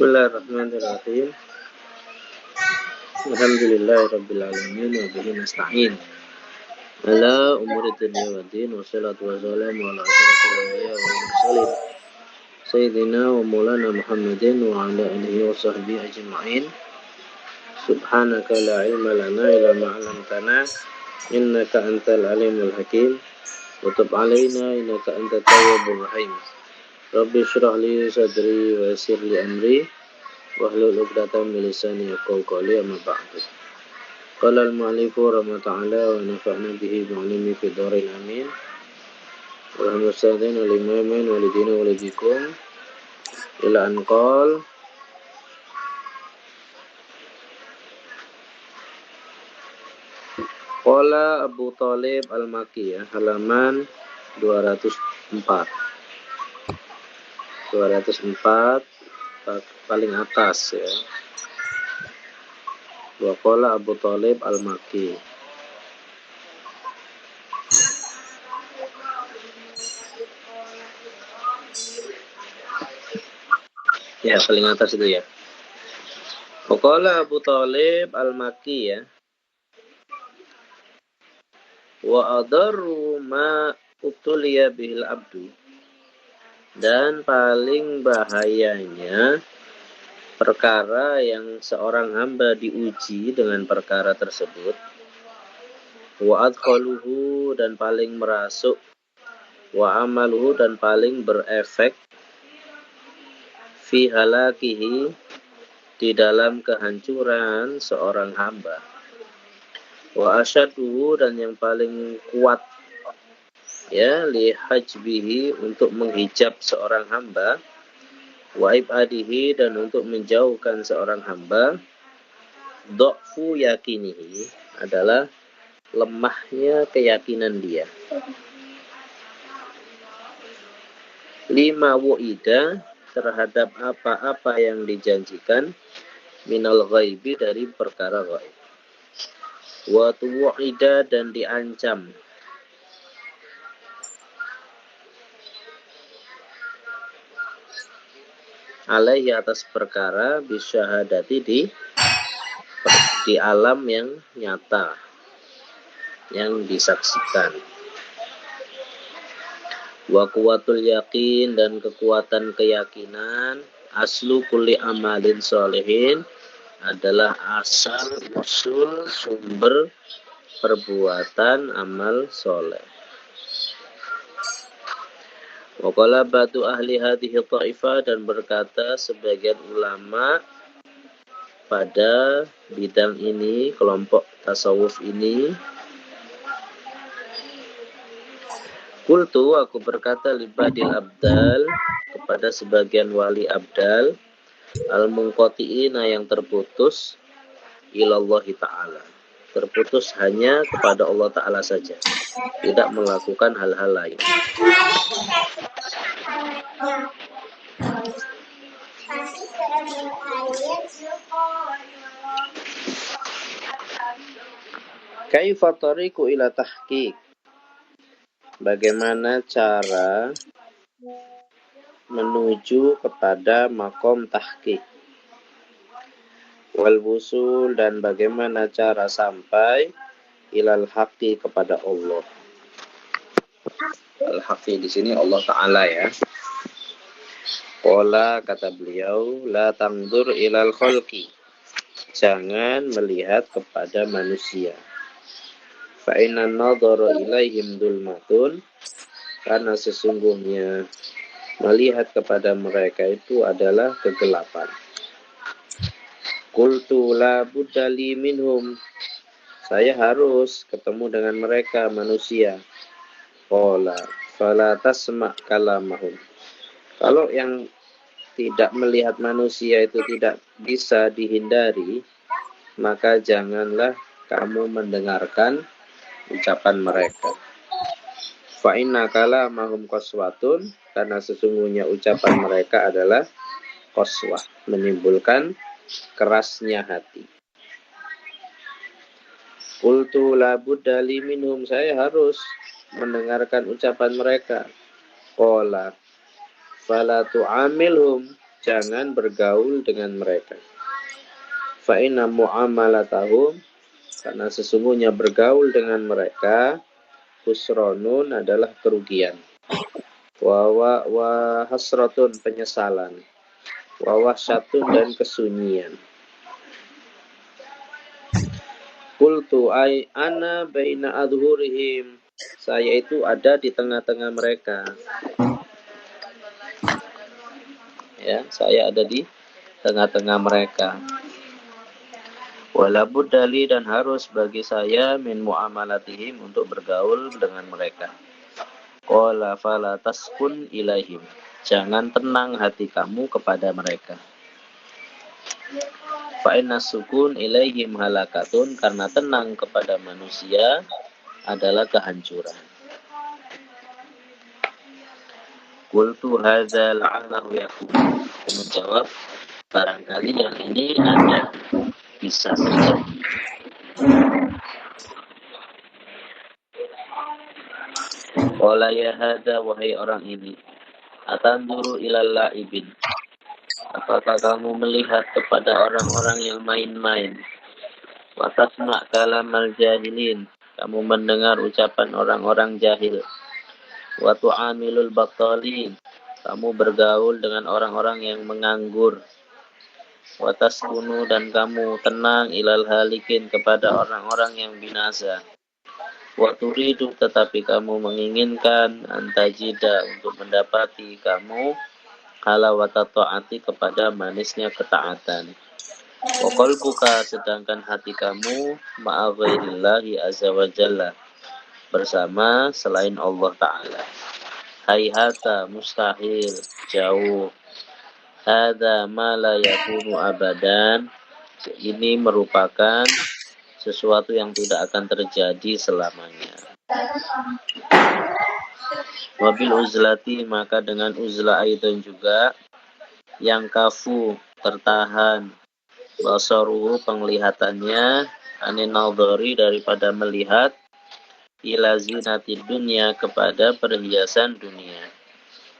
Bismillahirrahmanirrahim. Alhamdulillahirabbil alamin wa bihi nasta'in. Ala umuri dunya waddin wassalatu wassalamu ala asyrofil anbiya wal mursalin sayyidina wa maulana Muhammadin wa ala alihi wa sahbihi ajma'in. Subhanaka la ilma lana illa ma 'allamtana innaka antal alimul hakim. Wa tub 'alaina innaka antat tawwabur rahim. Rabbi shrah li sadri wa yassir li amri wahlul 'uqdatam min lisani yafqahu qawli, amma ba'du. Qala al-mu'allifu rahimahullah wa nafa'na bihi bi'ilmihi fid dharain amin. Alhamdulillah wal imamin walidina walidikum ila an qala Abu Thalib Al-Makki, halaman 204 paling atas ya. Wa qala Abu Thalib Al-Makki. Ya, paling atas itu ya. Wa qala Abu Thalib Al-Makki ya. Wa adarru ma utuliya bihil abdu. Dan paling bahayanya perkara yang seorang hamba diuji dengan perkara tersebut. Wa adkhaluhu, dan paling merasuk. Wa amaluhu, dan paling berefek. Fi halakihi, di dalam kehancuran seorang hamba. Wa asyaduhu, dan yang paling kuat ya li hajbihi, untuk menghijab seorang hamba. Wa ibadihi, dan untuk menjauhkan seorang hamba. Dha'fu yakinihi, adalah lemahnya keyakinan dia. Lima wu'ida, terhadap apa-apa yang dijanjikan. Minal ghaibi, dari perkara ghaib. Wa tuwa'ida, dan diancam. Alaihi, atas perkara bisyahadati, di alam yang nyata, yang disaksikan. Wa kuwatul yakin, dan kekuatan keyakinan. Aslu kulli amalin sholihin, adalah asal usul sumber perbuatan amal soleh. Wa qala ba'du ahli hadhihi ta'ifah, dan berkata sebagian ulama pada bidang ini, kelompok tasawuf ini. Qultu, aku berkata, libadil abdal, kepada sebagian wali abdal, al-munqati'ina, yang terputus, ilallahi ta'ala, terputus hanya kepada Allah Ta'ala saja, tidak melakukan hal-hal lain. Kaifa tariqu ila tahqiq, bagaimana cara menuju kepada makom tahqiq. Wal wusul, dan bagaimana cara sampai ilal haqqi, kepada Allah. Al-haqqi di sini Allah Ta'ala ya. Qala, kata beliau, la tangdur ilal khalqi, jangan melihat kepada manusia. Fa inna nadhara ilaihim dulmatun, karena sesungguhnya melihat kepada mereka itu adalah kegelapan. Qultu la buddali minhum, saya harus ketemu dengan mereka manusia. Qala fala tasma' kalamahum, kalau yang tidak melihat manusia itu tidak bisa dihindari, maka janganlah kamu mendengarkan ucapan mereka. Fa inna kalamahum qaswatun, karena sesungguhnya ucapan mereka adalah qaswah, menimbulkan kerasnya hati. Qultu la budda li minhum, saya harus mendengarkan ucapan mereka. Qala fala tu'amilhum, jangan bergaul dengan mereka. Fa inna mu'amalatahum, karena sesungguhnya bergaul dengan mereka, khusronun adalah kerugian. Wa hasratun, penyesalan. Wa wahsyatun, dan kesunyian. Qultu ay ana baina adhurihim, saya itu ada di tengah-tengah mereka. Ya, saya ada di tengah-tengah mereka. Wala buddali, dan harus bagi saya min muamalatihim, untuk bergaul dengan mereka. Qala fala taskun ilaihim, jangan tenang hati kamu kepada mereka. Fa inna sukun ilaihim halakatun, karena tenang kepada manusia adalah kehancuran. Qultu hadza la'allahu yakun, menjawab, barangkali yang ini ada, bisa terjadi. Qala ya hadza, wahai orang ini, atanduru ilal la'ibin, apakah kamu melihat kepada orang-orang yang main-main? Wa tasma' kalamal jahilin, kamu mendengar ucapan orang-orang jahil. Wa tu'amilul battalin, kamu bergaul dengan orang-orang yang menganggur. Wa taskunu, dan kamu tenang ilal halikin, kepada orang-orang yang binasa. Wa turidu, tetapi kamu menginginkan antajida, untuk mendapati kamu halawata ta'ati, kepada manisnya ketaatan. Wa qalbuka, sedangkan hati kamu ma'a ghairillahi azza wa jalla, bersama selain Allah Ta'ala. Hayhata, mustahil, jauh. Hadza ma la yakunu abadan, ini merupakan sesuatu yang tidak akan terjadi selamanya. Wabil uzlati, maka dengan uzlah itu juga, yang kafu, tertahan, basaruhu, penglihatannya, anin nadhari, daripada melihat, ila zinati dunia, kepada perhiasan dunia,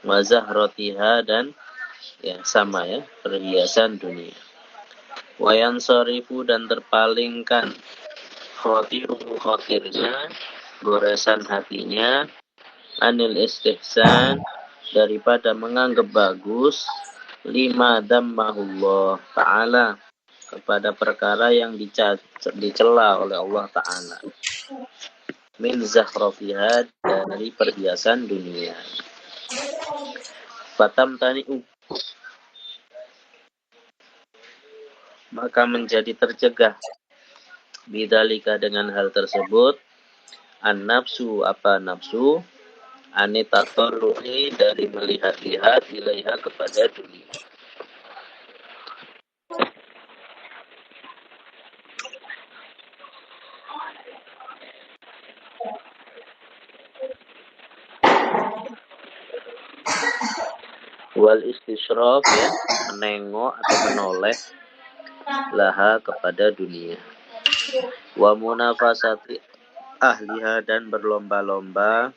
wa zahratiha, dan ya sama ya, perhiasan dunia. Wa yansarifu, dan terpalingkan, khatiruhu, khatirnya, goresan hatinya, anil istihsan, daripada menganggap bagus, lima dammahullah ta'ala, kepada perkara yang dicela oleh Allah Ta'ala, min zahrafihad, dari perhiasan dunia. Fatam tani'u, maka menjadi tercegah, bidalika, dengan hal tersebut, an-nafsu, apa nafsu, anitatorruhi, dari melihat-lihat, ilaiha, kepada dunia. Wal istisyraf, ya, menengok atau menoleh, laha, kepada dunia. Wa munafasati ahliha, dan berlomba-lomba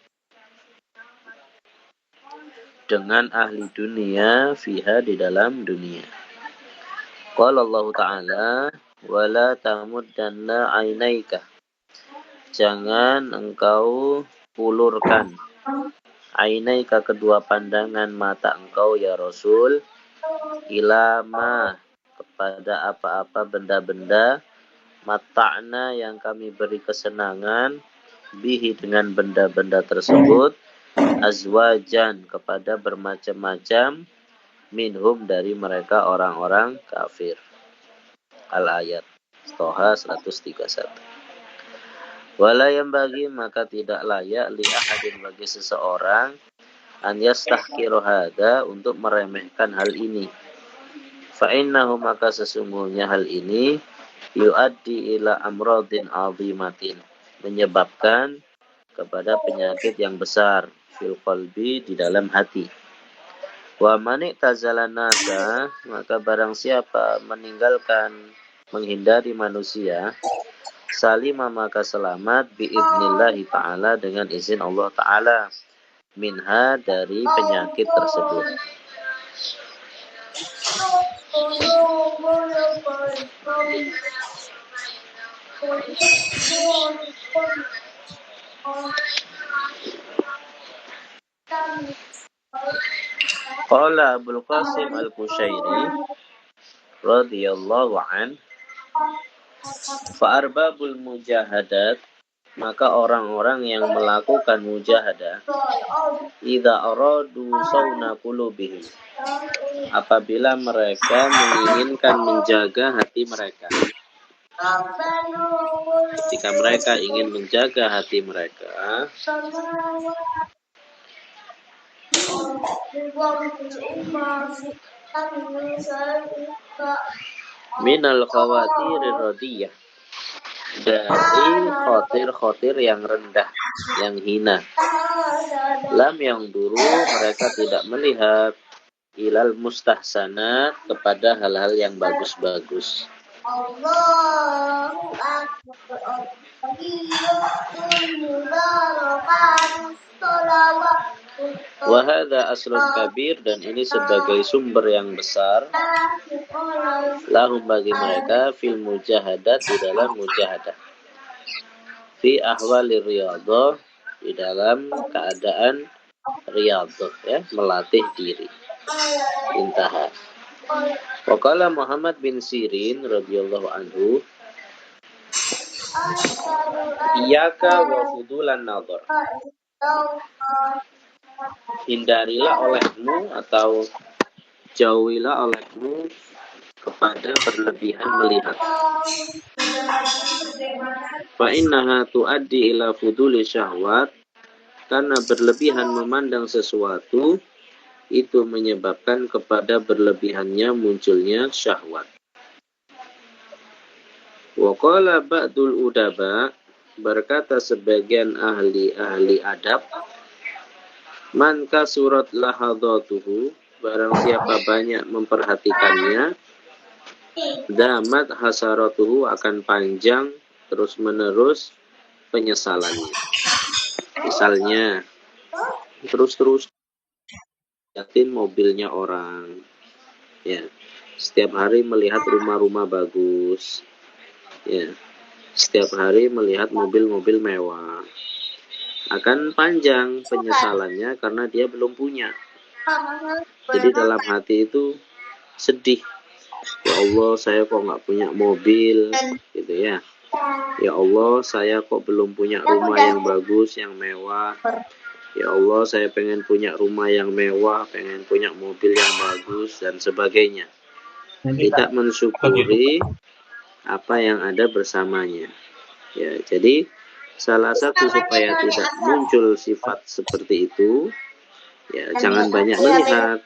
dengan ahli dunia, fiha, di dalam dunia. Qala Allah Ta'ala, wala tamuddanna ainaika, jangan engkau ulurkan, ainaika, kedua pandangan mata engkau ya Rasul, ilama, kepada apa-apa benda-benda, mata'na, yang kami beri kesenangan, bihi, dengan benda-benda tersebut, azwajan, kepada bermacam-macam, minhum, dari mereka orang-orang kafir. Al-ayat Toha 131. Wala yang bagi, maka tidak layak, li ahadin, bagi seseorang, an yastahkiru hada, untuk meremehkan hal ini. Fa innahu, maka sesungguhnya hal ini, yuaddi ila amradin azimatin, menyebabkan kepada penyakit yang besar, fil qalbi, di dalam hati. Wa manik tazalan nasa, maka barang siapa meninggalkan, menghindari manusia, salima, maka selamat, biidnillahi ta'ala, dengan izin Allah Ta'ala, minha, dari penyakit tersebut. Qala Abul Qasim Al-Qushairi radhiyallahu an, fa'arbabul mujahadat, maka orang-orang yang melakukan mujahadah, idza aradu sauna qulubihim, apabila mereka menginginkan menjaga hati mereka. Jika mereka ingin menjaga hati mereka, minal khawatir radiyah, dari khotir-khotir yang rendah, yang hina. Lam yang dulu, mereka tidak melihat ilal mustahsanat, kepada hal-hal yang bagus-bagus. Wahada aslun kabir, dan ini sebagai sumber yang besar, lahum bagi mereka, fil mujahadat, di dalam mujahadah, fi ahwali riyadhah, di dalam keadaan riyadhah, ya, melatih diri. Intaha. Waqala Muhammad bin Sirin radhiyallahu anhu, iyyaka wa fudulan nadhar, hindarilah olehmu atau jauhilah olehmu kepada berlebihan melihat. Fa innaha tuaddi ila fuduli syahwat, karena berlebihan memandang sesuatu itu menyebabkan kepada berlebihannya munculnya syahwat. Wa qala ba'dul udaba, berkata sebagian ahli adab, man kasurat lahadatuhu, barang siapa banyak memperhatikannya, damat hasaratuhu, akan panjang terus menerus penyesalannya. Misalnya terus liatin mobilnya orang, ya, setiap hari melihat rumah-rumah bagus, ya, setiap hari melihat mobil-mobil mewah, akan panjang penyesalannya karena dia belum punya. Jadi dalam hati itu sedih, ya Allah, saya kok nggak punya mobil, gitu ya. Ya Allah, saya kok belum punya rumah yang bagus, yang mewah. Ya Allah, saya pengen punya rumah yang mewah, pengen punya mobil yang bagus, dan sebagainya. Tidak mensyukuri apa yang ada bersamanya. Ya, jadi salah satu supaya tidak muncul sifat seperti itu, ya, jangan banyak melihat.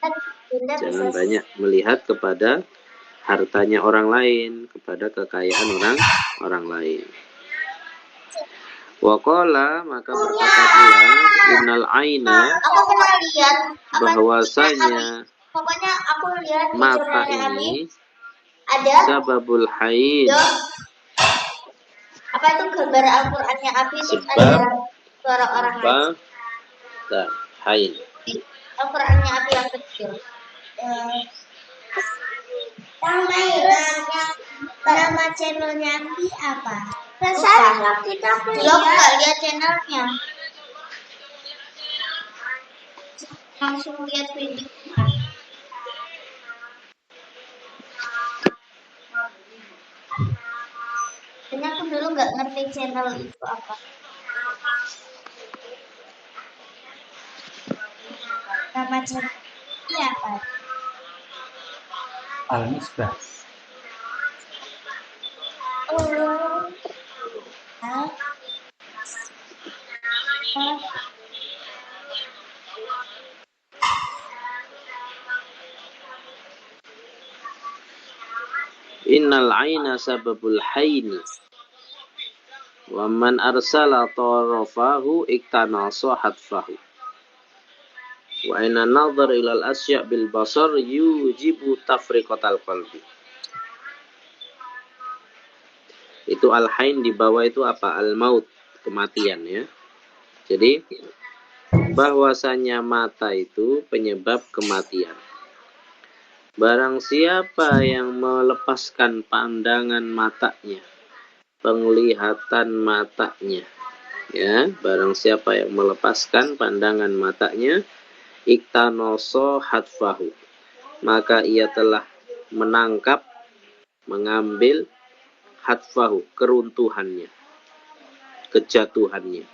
Jangan banyak melihat kepada hartanya orang lain, kepada kekayaan orang lain. Waqala, maka berkata pula, innal aina, bahwasanya mata ini sababul hain, apa itu gambar Al-Qur'annya Abi, sebab suara orang lain. Nah, hain. Al-Qur'annya Abi yang kecil. Nama channelnya Abi apa? Saya kita lihat channelnya. Langsung lihat video. Karena aku dulu nggak ngerti channel itu apa. Nama channelnya apa? Al-Misbah. Innal aina sababul haini, wa man arsala tarafahu iktanasa hatfahu, wa inna nadhar ilal asya' bil basar yujibu tafriqatal qalbi. Itu al-hain, di bawah itu apa? Al-maut, kematian, ya. Jadi bahwasanya mata itu penyebab kematian. Barang siapa yang melepaskan pandangan matanya, penglihatan matanya, ya, barang siapa yang melepaskan pandangan matanya, iktanoso hatfahu, maka ia telah menangkap, mengambil hatfahu, keruntuhannya, kejatuhannya.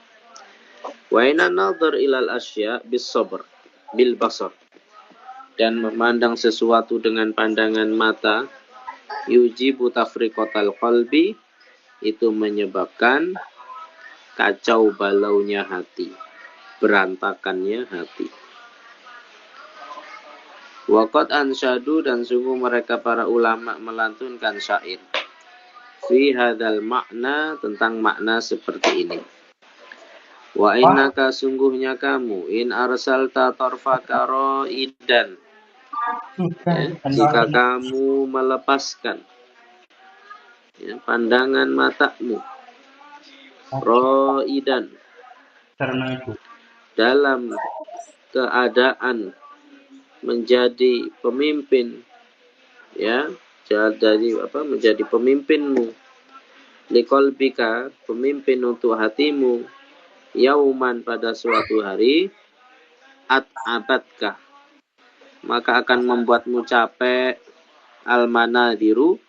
Wa inna nadhar ilal asya bis sabr bil basar, dan memandang sesuatu dengan pandangan mata, yujibu tafriqatal qalbi, itu menyebabkan kacau balaunya hati, berantakannya hati. Waqad ansyadu, dan sungguh mereka para ulama melantunkan syair fi hadal makna, tentang makna seperti ini. Wa innaka, sungguhnya kamu, in arsalta tarfaka ra'idan, ya, jika kamu melepaskan, ya, pandangan matamu, ra'idan, dalam keadaan menjadi pemimpin, ya, jadi menjadi pemimpinmu, liqalbika, pemimpin untuk hatimu, yauman, pada suatu hari, at'abatka, maka akan membuatmu capek, almanadiru,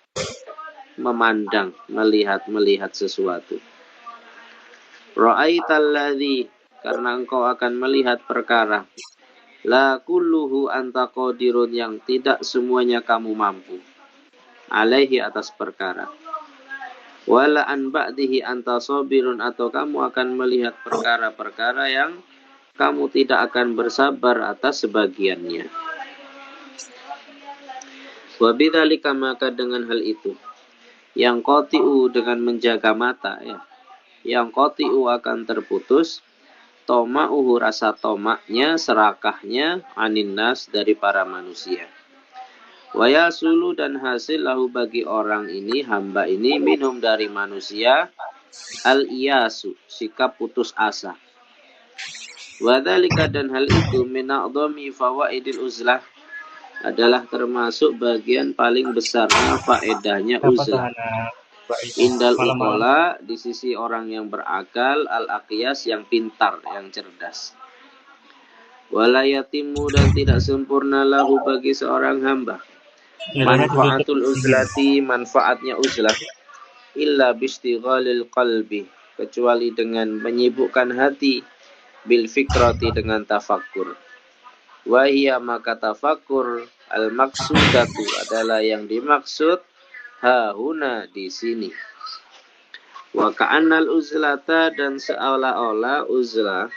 memandang, melihat sesuatu. Ra'aitalladzi, karena engkau akan melihat perkara, la kulluhu anta qadirun, yang tidak semuanya kamu mampu, alaihi, atas perkara. Wala an ba'dihi anta sabirun, atau kamu akan melihat perkara-perkara yang kamu tidak akan bersabar atas sebagiannya. Wa bidzalika, maka dengan hal itu, yang qati'u, dengan menjaga mata, ya, yang qati'u akan terputus, toma'uhu, rasa tomaknya, serakahnya, aninnas, dari para manusia. Wa yasulu, dan hasil lahu, bagi orang ini, hamba ini, minhum, dari manusia, al-iyasu, sikap putus asa. Wa dzalika, dan hal itu, min a'dhami fawaidil uzlah, adalah termasuk bagian paling besarnya faedahnya uzlah. Indal uqala, di sisi orang yang berakal, al-aqyas, yang pintar, yang cerdas. Wala yatimu, dan tidak sempurna lahu, bagi seorang hamba, manfaatul uzlati, manfaatnya uzlah, illa bistighalil qalbi, kecuali dengan menyibukkan hati, bil fikrati, dengan tafakkur. Wahia, maka tafakkur, al maksudatu, adalah yang dimaksud, hahuna, di sini. Wa ka'annal uzlata, dan seolah-olah uzlah,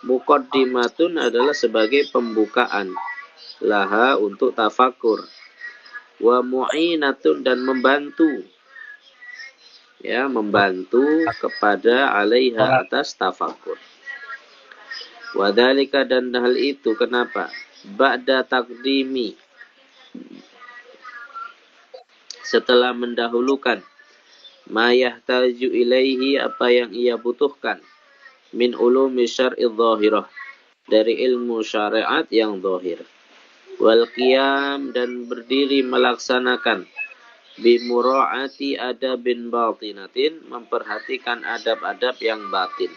muqaddimatun, adalah sebagai pembukaan, laha, untuk tafakkur. Wa mu'inatun, dan membantu, ya, membantu kepada alaiha, atas tafakkur. Wadhalika, dan hal itu kenapa? Ba'da taqdimi, setelah mendahulukan, ma yahtaju ilaihi, apa yang ia butuhkan, min ulumi syar'i dhahirah, dari ilmu syariat yang zahir. Wal qiyam, dan berdiri melaksanakan, bimura'ati adabin batinatin, memperhatikan adab-adab yang batin.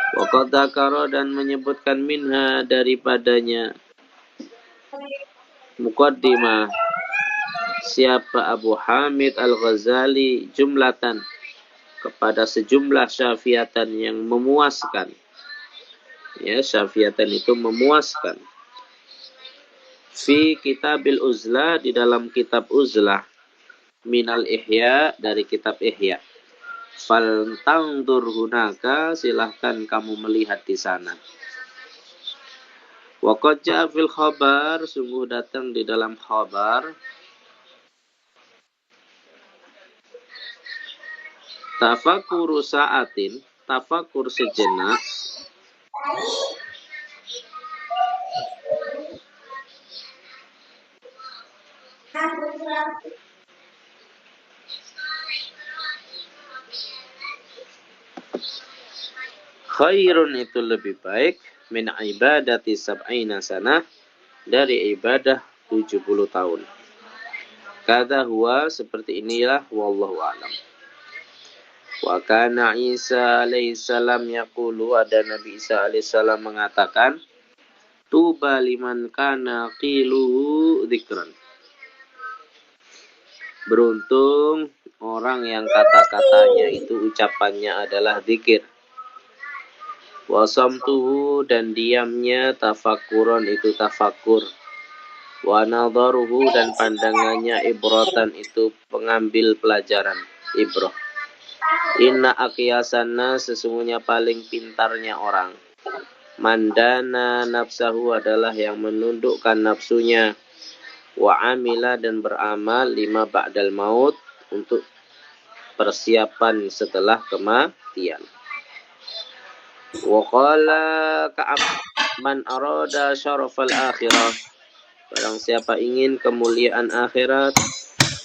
Wa qad dzakara, dan menyebutkan minha, daripadanya, muqaddimah, siapa Abu Hamid Al-Ghazali, jumlatan, kepada sejumlah syafiatan yang memuaskan, ya, syafiatan itu memuaskan, fi kitabil uzlah, di dalam kitab uzlah, minal ihya, dari kitab ihya. Fal tangdur hunaka, silahkan kamu melihat di sana. Wa qad ja'a fil khabar, sungguh datang di dalam khabar, tafakuru sa'atin, tafakur sejenak, khairun, itu lebih baik, min ibadati sab'ina sanah, dari ibadah 70 tahun. Kata huwa, seperti inilah, wallahu a'lam. Wa kana Isa alaihissalam yaqulu, ada Nabi Isa alaihissalam mengatakan, tuba liman kana qiluhu dzikran. Beruntung orang yang kata-katanya itu ucapannya adalah zikir. Wa samtuhu, dan diamnya tafakkuron itu tafakkur. Wa nadharuhu, dan pandangannya ibratan itu pengambil pelajaran, ibrah. Inna aqyasanna, sesungguhnya paling pintarnya orang. Mandana nafsahu, adalah yang menundukkan nafsunya. Wa amila, dan beramal lima ba'dal maut, untuk persiapan setelah kematian. Wa qala Ka'ab, man arada syarafal akhirah, barang siapa ingin kemuliaan akhirat,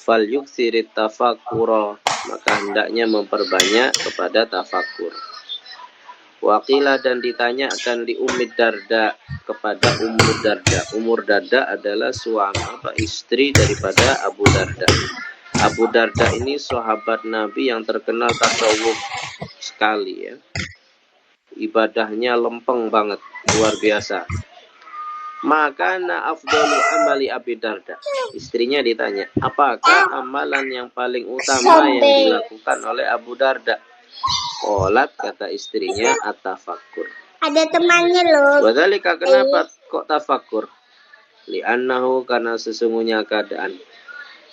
fal yuksirit tafakkura, maka hendaknya memperbanyak kepada tafakkur. Waqilah, dan ditanyakan di Ummi Darda, kepada Ummu Darda. Ummu Darda adalah istri daripada Abu Darda. Abu Darda ini sahabat Nabi yang terkenal tasawuf sekali ya. Ibadahnya lempeng banget, luar biasa. Maka afdalu amali Abi Darda. Istrinya ditanya, apakah amalan yang paling utama yang dilakukan oleh Abu Darda? Qolat, kata istrinya, at-tafakkur. Ada temannya loh. Wadzalika, kenapa kok tafakkur? Li'annahu, karena sesungguhnya keadaan.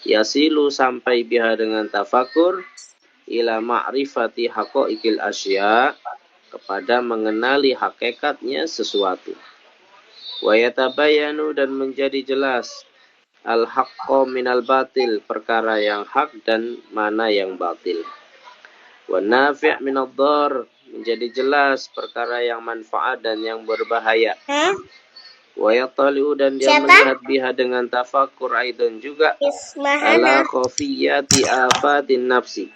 Yasilu, sampai biha dengan tafakkur, ila ma'rifati haqaiqil asya, kepada mengenali hakikatnya sesuatu. Wa yatabayanu, dan menjadi jelas, al-haqqo minal batil, perkara yang hak dan mana yang batil. Wa nafi' minad dhar, menjadi jelas perkara yang manfaat dan yang berbahaya. Wa yatali'u, dan dia melihat biha dengan tafakkur aidan juga, ala khafiyati afatin nafsi,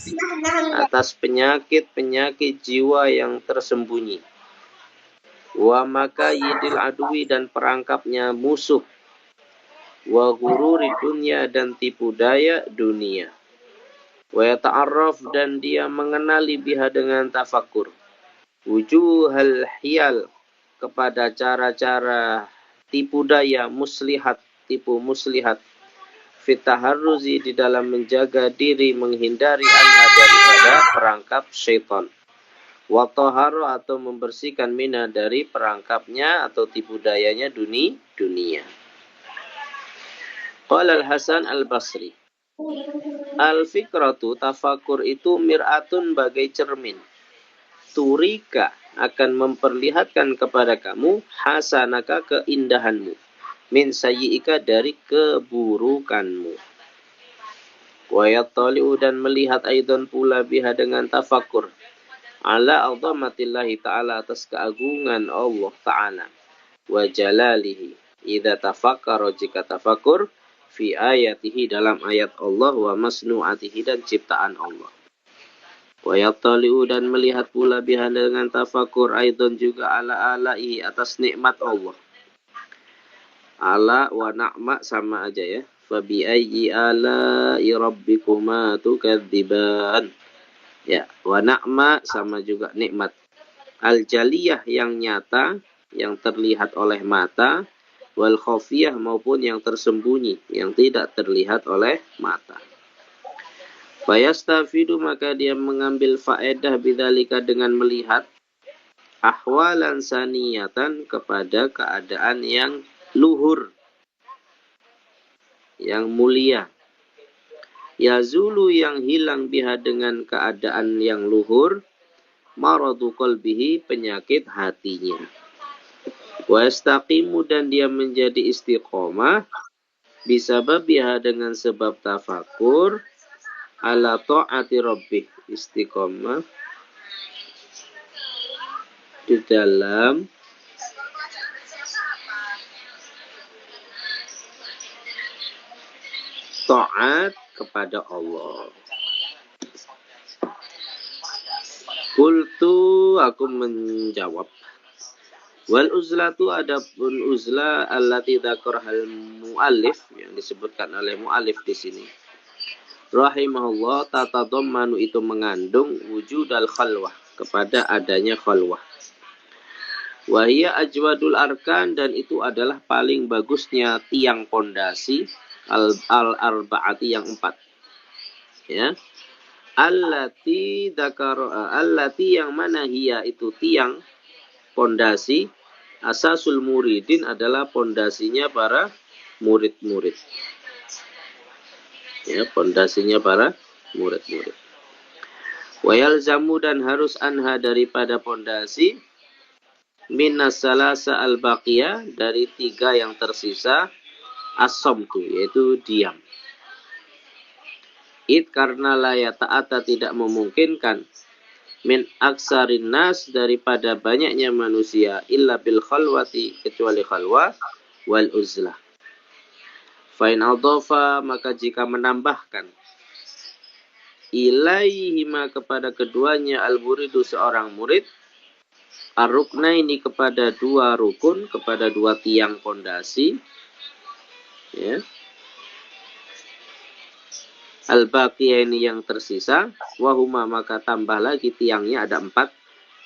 atas penyakit-penyakit jiwa yang tersembunyi. Wa makayidil adwi, dan perangkapnya musuh. Wa ghururi dunya, dan tipu daya dunia. Wa yata'arraf, dan dia mengenali biha dengan tafakkur, wujuhal hiyal, kepada cara-cara tipu daya muslihat, tipu muslihat, fitaharruzi, di dalam menjaga diri, menghindari anha, daripada perangkap syaitan. Wa tahara, atau membersihkan mina, dari perangkapnya atau tipu dayanya dunia. Qala Al-Hasan Al-Basri, al-fikratu, tafakkur itu mir'atun, bagai cermin. Turika, akan memperlihatkan kepada kamu, hasanaka, keindahanmu, min sayyi'ika, dari keburukanmu. Wa yattali'u, dan melihat aidan pula biha dengan tafakkur, ala azamatillahi ta'ala, atas keagungan Allah ta'ala, wa jalalihi, idza tafakkara, jika tafakkur, fi ayatihi, dalam ayat Allah, wa masnu'atihi, dan ciptaan Allah. Wa yattali'u, dan melihat pula biha dengan tafakkur aidan juga, ala alaihi, atas nikmat Allah. Ala wa na'ma sama aja ya. Fa bi ayyi ala'i rabbikuma tukadziban. Ya, wa na'ma sama juga nikmat. Al-jaliyah, yang nyata, yang terlihat oleh mata, wal khafiyah, maupun yang tersembunyi, yang tidak terlihat oleh mata. Fayastafidu, maka dia mengambil faedah bidzalika, dengan melihat ahwalan saniyatan, kepada keadaan yang luhur, yang mulia. Yazulu, yang hilang biha dengan keadaan yang luhur, maradu qalbihi, penyakit hatinya. Wa yastaqimu, dan dia menjadi istiqomah, bisababiha, dengan sebab tafakkur, ala ta'ati rabbih, istiqomah di dalam taat kepada Allah. Qultu, aku menjawab, Wal uzlatu adapun uzla allati dzakarahal muallif yang disebutkan oleh muallif di sini. Rahimahullah tatadammanu itu mengandung wujudal khalwah kepada adanya khalwah. Wahia ajwadul arkan dan itu adalah paling bagusnya tiang pondasi al-arba'ati yang 4. Ya. Allati yang mana hiya itu tiang pondasi asasul muridin adalah pondasinya para murid-murid. Ya, pondasinya para murid-murid. Wayal zamu dan harus anha daripada pondasi minas salasa al-baqiyah dari 3 yang tersisa as-samtu yaitu diam. Karena la ta'ata tidak memungkinkan min aksarin nas daripada banyaknya manusia illa bil khalwati kecuali khalwah wal uzlah. Fa'in adhafa maka jika menambahkan ilaihima kepada keduanya al-muridu seorang murid ar-ruknaini kepada 2 rukun, kepada 2 tiang pondasi, ya. Al-baqiyah ini yang tersisa, wahuma maka tambah lagi tiangnya ada 4.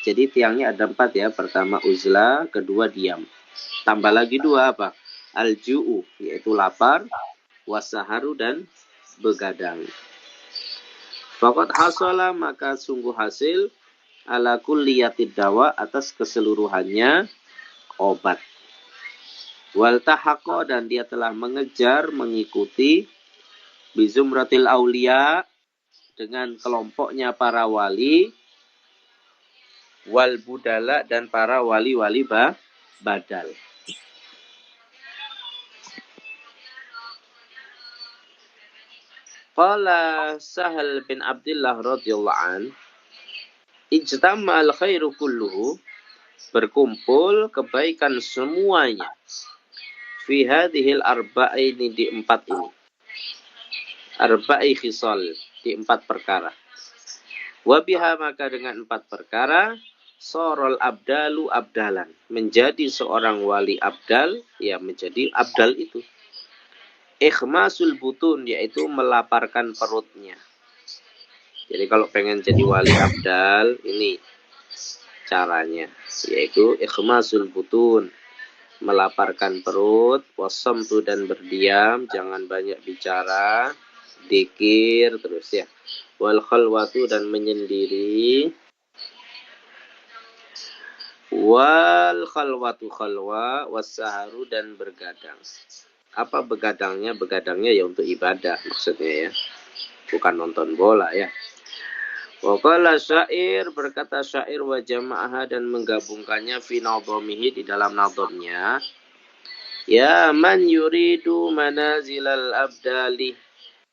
Jadi tiangnya ada 4 ya. Pertama uzlah, kedua diam. Tambah lagi 2 apa? Al-ju'u yaitu lapar, wasaharu dan begadang. Faqad hasala maka sungguh hasil ala kulliyatid dawa atas keseluruhannya obat. Wal tahaqqa dan dia telah mengejar mengikuti bizumratil aulia dengan kelompoknya para wali wal budala dan para wali-wali badal. Qala Sahal bin Abdullah radhiyallahu an ijtama'al khairu kulluhu berkumpul kebaikan semuanya fi hadhil arba'ini di 4 ini. Arba'i khisal di 4 perkara. Wa biha maka dengan 4 perkara sorol abdalu abdalan menjadi seorang wali abdal ya menjadi abdal itu. Ikhmasul butun yaitu melaparkan perutnya. Jadi kalau pengen jadi wali abdal, ini caranya. Yaitu ikhmasul butun. Melaparkan perut, wasamtu dan berdiam, jangan banyak bicara, dzikir terus ya. Wal khalwatu dan menyendiri. Wal khalwatu khalwa, wasaharu dan bergadang. Apa begadangnya? Begadangnya ya untuk ibadah maksudnya ya. Bukan nonton bola ya. Waqala syair berkata syair wa jama'aha dan menggabungkannya fi nadhamihi di dalam nadhamnya. Ya man yuridu manazilal abdali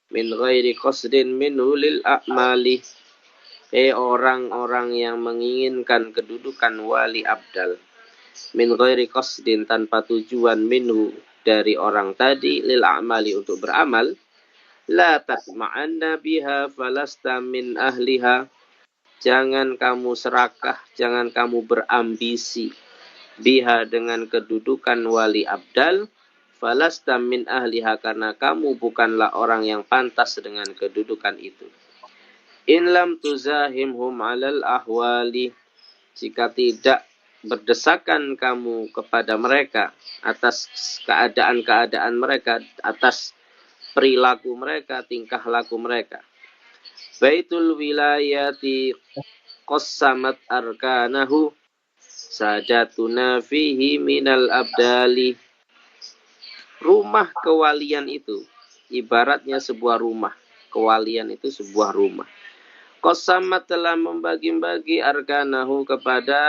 min ghairi qasdin minhu lil a'mali. Orang-orang yang menginginkan kedudukan wali abdal min ghairi qasdin tanpa tujuan minhu dari orang tadi lil a'mali untuk beramal. La tatma'anna biha falasta min ahliha. Jangan kamu serakah, jangan kamu berambisi biha dengan kedudukan wali abdal. Falasta min ahliha karena kamu bukanlah orang yang pantas dengan kedudukan itu. In lam tuzahimhum alal ahwali. Jika tidak berdesakan kamu kepada mereka atas keadaan-keadaan mereka, atas perilaku mereka, tingkah laku mereka. Baitul wilayati qassamat arkanahu sadatuna fihi minal abdali. Rumah kewalian itu ibaratnya sebuah rumah. Kewalian itu sebuah rumah. Qassamat telah membagi-bagi arkanahu kepada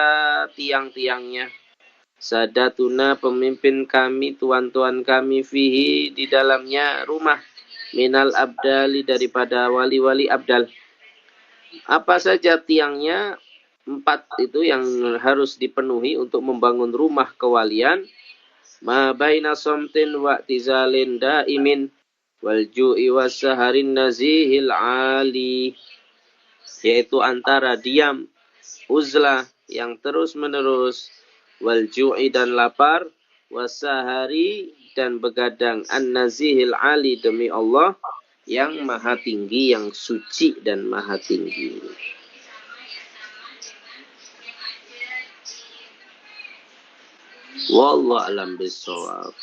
tiang-tiangnya. Sadatuna pemimpin kami, tuan-tuan kami fihi di dalamnya rumah minal abdali daripada wali-wali abdal. Apa saja tiangnya? 4 itu yang harus dipenuhi untuk membangun rumah kewalian. Ma baina somtin wa tizalin daimin wal ju'i wasaharin nazihil ali. Yaitu antara diam, uzlah yang terus menerus wal ju'i dan lapar, wasahari dan begadang, an-nazihil ali demi Allah yang maha tinggi, yang suci dan maha tinggi. Wallahu a'lam bishawab.